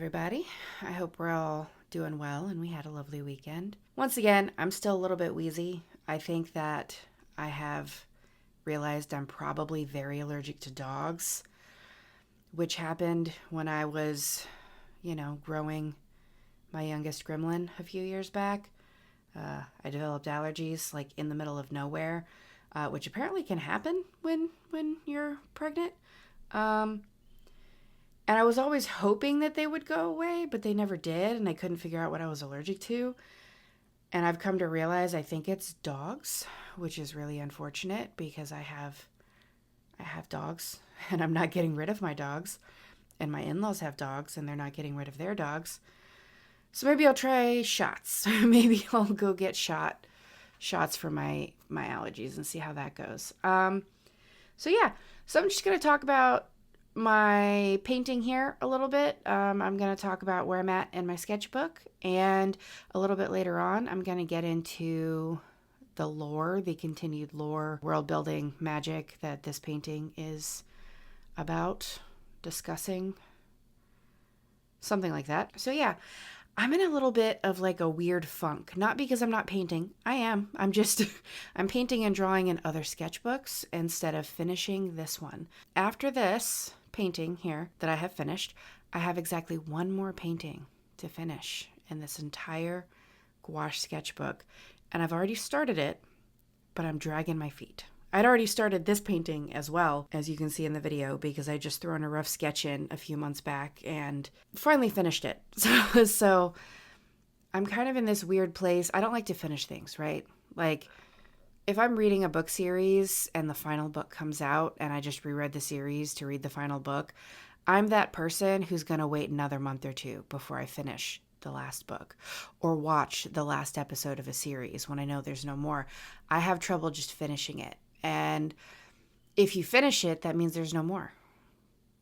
everybody. I hope we're all doing well and we had a lovely weekend. Once again, I'm still a little bit wheezy. I think that I have realized I'm probably very allergic to dogs, which happened when I was, growing my youngest gremlin a few years back. I developed allergies like in the middle of nowhere, which apparently can happen when you're pregnant. And I was always hoping that they would go away, but they never did, and I couldn't figure out what I was allergic to. And I've come to realize I think it's dogs, which is really unfortunate because I have dogs and I'm not getting rid of my dogs. And my in-laws have dogs and they're not getting rid of their dogs. So maybe I'll try shots. Maybe I'll go get shots for my allergies and see how that goes. So I'm just going to talk about my painting here a little bit. I'm going to talk about where I'm at in my sketchbook, and a little bit later on, I'm going to get into the lore, the continued lore, world building magic that this painting is about, discussing, something like that. So I'm in a little bit of like a weird funk, not because I'm not painting. I am. I'm painting and drawing in other sketchbooks instead of finishing this one. After this painting here that I have finished, I have exactly one more painting to finish in this entire gouache sketchbook. And I've already started it, but I'm dragging my feet. I'd already started this painting as well, as you can see in the video, because I just threw in a rough sketch in a few months back and finally finished it. So I'm kind of in this weird place. I don't like to finish things, right? Like if I'm reading a book series and the final book comes out and I just reread the series to read the final book, I'm that person who's going to wait another month or two before I finish the last book or watch the last episode of a series when I know there's no more. I have trouble just finishing it. And if you finish it, that means there's no more.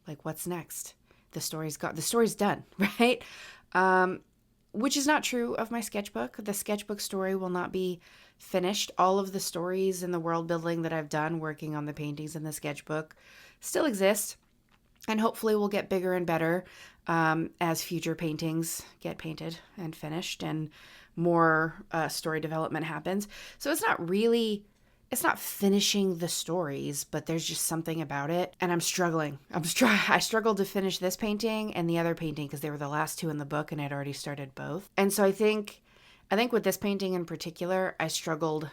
Like, what's next? The story's done, right? Which is not true of my sketchbook. The sketchbook story will not be finished. All of the stories and the world building that I've done working on the paintings in the sketchbook still exist, and hopefully will get bigger and better as future paintings get painted and finished and more story development happens. So it's not finishing the stories, but there's just something about it. And I'm struggling. I struggled to finish this painting and the other painting because they were the last two in the book and I'd already started both. And so I think with this painting in particular, I struggled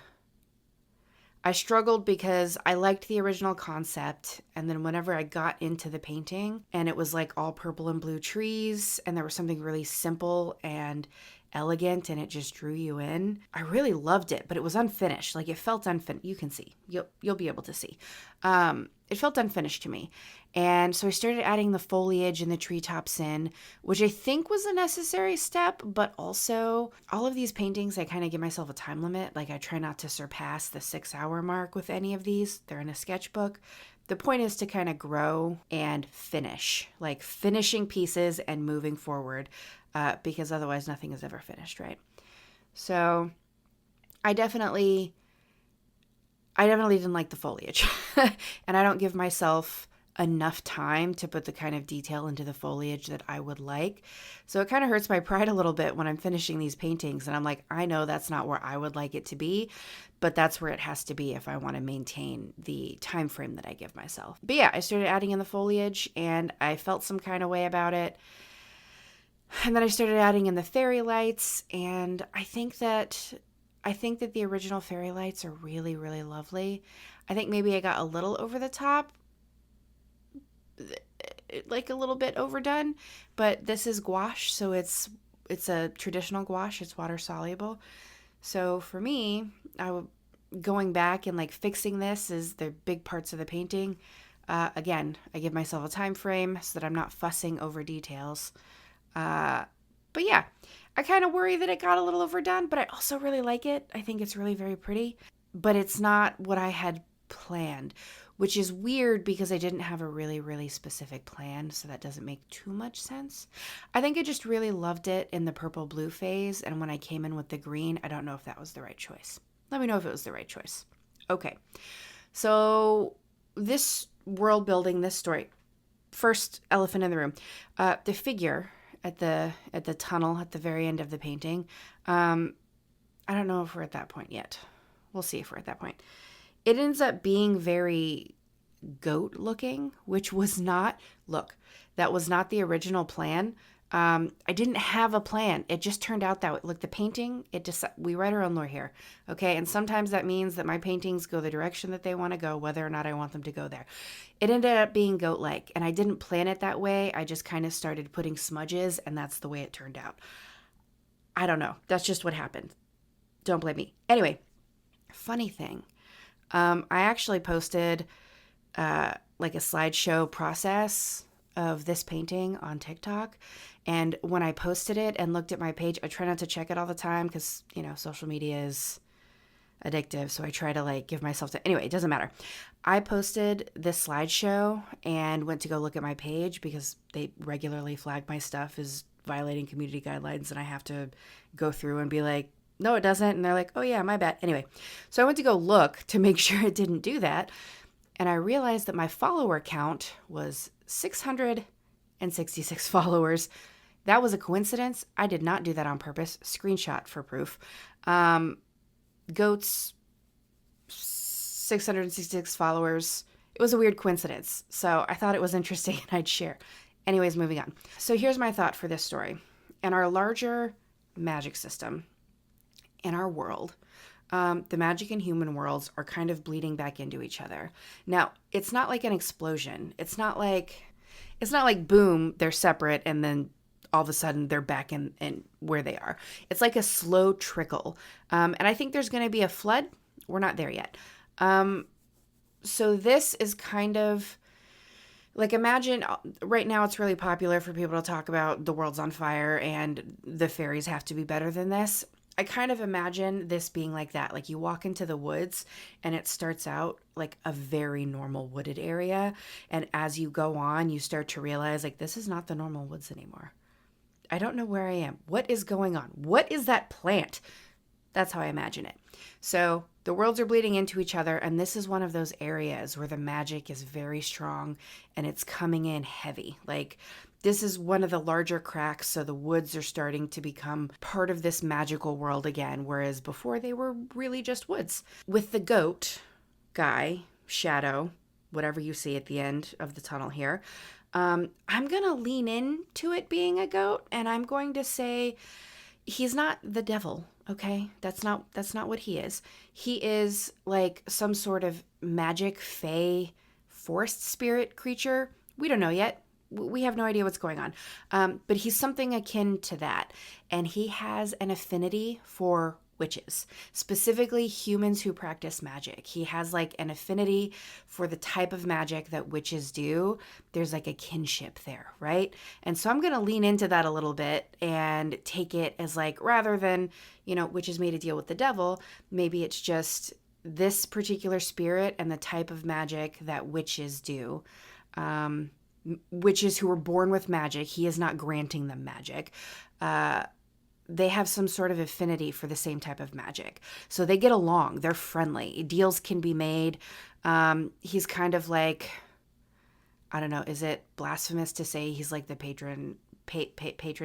because I liked the original concept. And then whenever I got into the painting and it was like all purple and blue trees and there was something really simple and elegant and it just drew you in, I really loved it, but it was unfinished. Like it felt unfinished. You can see, you'll be able to see. It felt unfinished to me. And so I started adding the foliage and the treetops in, which I think was a necessary step, but also all of these paintings, I kind of give myself a time limit. Like I try not to surpass the 6-hour mark with any of these. They're in a sketchbook. The point is to kind of grow and finish, like finishing pieces and moving forward, because otherwise nothing is ever finished, right? So I definitely didn't like the foliage and I don't give myself enough time to put the kind of detail into the foliage that I would like. So it kind of hurts my pride a little bit when I'm finishing these paintings and I'm like, I know that's not where I would like it to be, but that's where it has to be if I want to maintain the time frame that I give myself. But yeah, I started adding in the foliage and I felt some kind of way about it. And then I started adding in the fairy lights, and I think that the original fairy lights are really, really lovely. I think maybe I got a little over the top, like a little bit overdone, but this is gouache, so it's a traditional gouache. It's water soluble. So for me, going back and like fixing this is the big parts of the painting. Again, I give myself a time frame so that I'm not fussing over details. But yeah, I kind of worry that it got a little overdone, but I also really like it. I think it's really very pretty, but it's not what I had planned, which is weird because I didn't have a really, really specific plan. So that doesn't make too much sense. I think I just really loved it in the purple blue phase. And when I came in with the green, I don't know if that was the right choice. Let me know if it was the right choice. Okay. So this world building, this story, first elephant in the room, the figure at the tunnel at the very end of the painting. I don't know if we're at that point yet. We'll see if we're at that point. It ends up being very goat looking, which was not, look, that was not the original plan. I didn't have a plan. It just turned out that way. Look, the painting, we write our own lore here. Okay. And sometimes that means that my paintings go the direction that they want to go, whether or not I want them to go there. It ended up being goat-like, and I didn't plan it that way. I just kind of started putting smudges, and that's the way it turned out. I don't know. That's just what happened. Don't blame me. Anyway, funny thing. I actually posted like a slideshow process of this painting on TikTok. And when I posted it and looked at my page, I try not to check it all the time because, social media is addictive. So I try to like give myself to, anyway, it doesn't matter. I posted this slideshow and went to go look at my page because they regularly flag my stuff as violating community guidelines. And I have to go through and be like, no, it doesn't. And they're like, oh yeah, my bad. Anyway, so I went to go look to make sure it didn't do that. And I realized that my follower count was 666 followers. That was a coincidence. I did not do that on purpose. Screenshot for proof. Goats, 666 followers. It was a weird coincidence. So I thought it was interesting and I'd share. Anyways, moving on. So here's my thought for this story. In our larger magic system, in our world, the magic and human worlds are kind of bleeding back into each other. Now, it's not like an explosion. It's not like boom, they're separate and then all of a sudden they're back in where they are. It's like a slow trickle. And I think there's going to be a flood. We're not there yet. So this is kind of like, imagine right now it's really popular for people to talk about the world's on fire and the fairies have to be better than this. I kind of imagine this being like that. Like you walk into the woods and it starts out like a very normal wooded area. And as you go on, you start to realize like, this is not the normal woods anymore. I don't know where I am. What is going on? What is that plant? That's how I imagine it. So the worlds are bleeding into each other. And this is one of those areas where the magic is very strong and it's coming in heavy. Like this is one of the larger cracks. So the woods are starting to become part of this magical world again. Whereas before they were really just woods. With the goat guy, shadow, whatever you see at the end of the tunnel here, I'm going to lean into it being a goat. And I'm going to say he's not the devil. Okay, that's not what he is. He is like some sort of magic, fae, forest spirit creature. We don't know yet. We have no idea what's going on. But he's something akin to that. And he has an affinity for witches, specifically humans who practice magic. He has like an affinity for the type of magic that witches do. There's like a kinship there, right? And so I'm going to lean into that a little bit and take it as like, rather than, witches made a deal with the devil, maybe it's just this particular spirit and the type of magic that witches do. Witches who are born with magic, he is not granting them magic. They have some sort of affinity for the same type of magic. So they get along. They're friendly. Deals can be made. He's kind of like, I don't know, is it blasphemous to say he's like the patron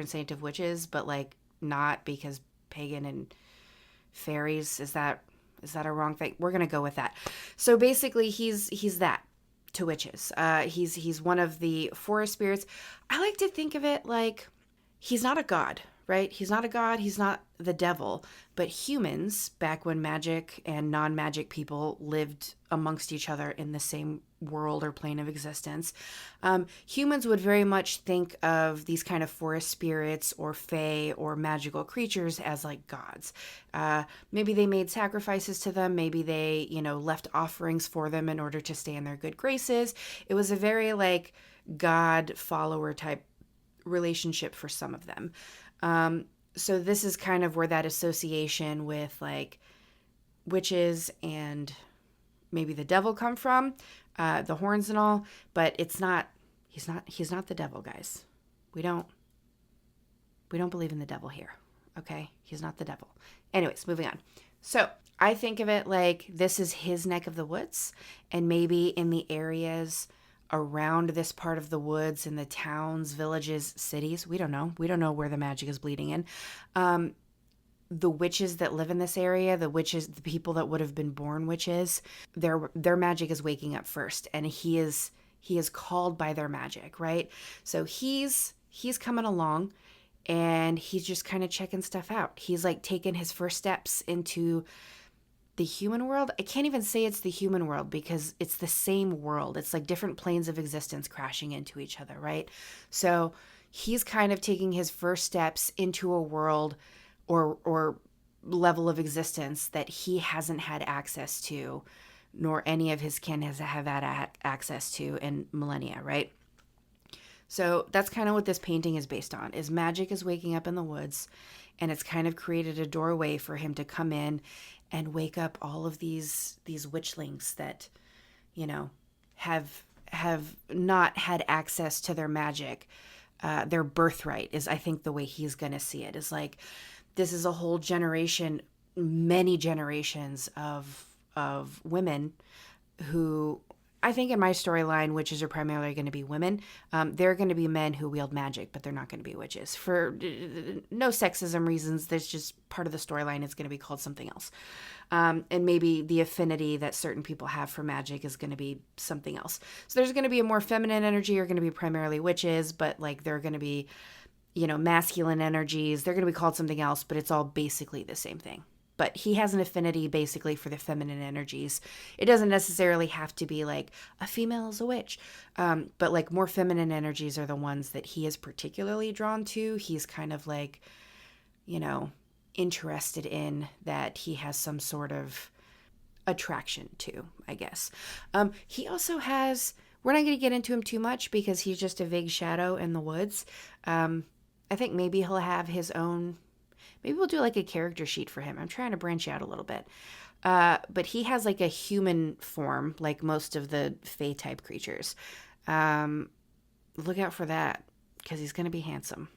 saint of witches, but like not, because pagan and fairies, is that a wrong thing? We're going to go with that. So basically he's that to witches. He's one of the forest spirits. I like to think of it like he's not a god. Right? He's not a god. He's not the devil. But humans, back when magic and non-magic people lived amongst each other in the same world or plane of existence, humans would very much think of these kind of forest spirits or fae or magical creatures as like gods. Maybe they made sacrifices to them. Maybe they, left offerings for them in order to stay in their good graces. It was a very like god follower type relationship for some of them. So this is kind of where that association with like witches and maybe the devil come from, the horns and all, but he's not the devil, guys. We don't believe in the devil here. Okay. He's not the devil. Anyways, moving on. So I think of it like this is his neck of the woods, and maybe in the areas around this part of the woods in the towns, villages, cities. We don't know. We don't know where the magic is bleeding in. The witches that live in this area, the witches, the people that would have been born witches, their magic is waking up first, and he is called by their magic, right? So he's coming along, and he's just kind of checking stuff out. He's like taking his first steps into the human world. I can't even say it's the human world because it's the same world. It's like different planes of existence crashing into each other, right? So he's kind of taking his first steps into a world or level of existence that he hasn't had access to, nor any of his kin have had access to in millennia, right? So that's kind of what this painting is based on. Is magic is waking up in the woods, and it's kind of created a doorway for him to come in and wake up all of these witchlings that, you know, have not had access to their magic. Their birthright is, I think, the way he's going to see it, is like, this is a whole generation, many generations of women who, I think in my storyline, witches are primarily going to be women. They're going to be men who wield magic, but they're not going to be witches. For no sexism reasons, there's just part of the storyline is going to be called something else. And maybe the affinity that certain people have for magic is going to be something else. So there's going to be a more feminine energy, are going to be primarily witches, but like they're going to be, masculine energies. They're going to be called something else, but it's all basically the same thing. But he has an affinity basically for the feminine energies. It doesn't necessarily have to be like a female is a witch, but like more feminine energies are the ones that he is particularly drawn to. He's kind of like, interested in, that he has some sort of attraction to, I guess. He also has, we're not going to get into him too much because he's just a vague shadow in the woods. I think maybe he'll have his own, maybe we'll do like a character sheet for him. I'm trying to branch out a little bit. But he has like a human form, like most of the Fae type creatures. Look out for that, because he's going to be handsome.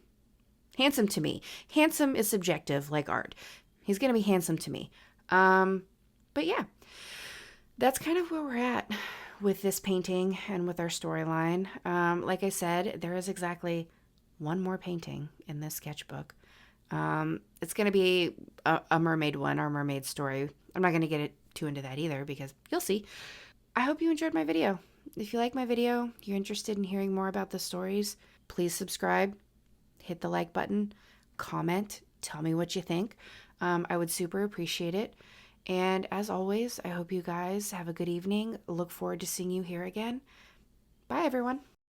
Handsome to me. Handsome is subjective, like art. He's going to be handsome to me. But yeah, that's kind of where we're at with this painting and with our storyline. Like I said, there is exactly one more painting in this sketchbook. It's going to be a mermaid one, our mermaid story. I'm not going to get too into that either because you'll see. I hope you enjoyed my video. If you like my video, you're interested in hearing more about the stories, please subscribe, hit the like button, comment, tell me what you think. I would super appreciate it. And as always, I hope you guys have a good evening. Look forward to seeing you here again. Bye, everyone.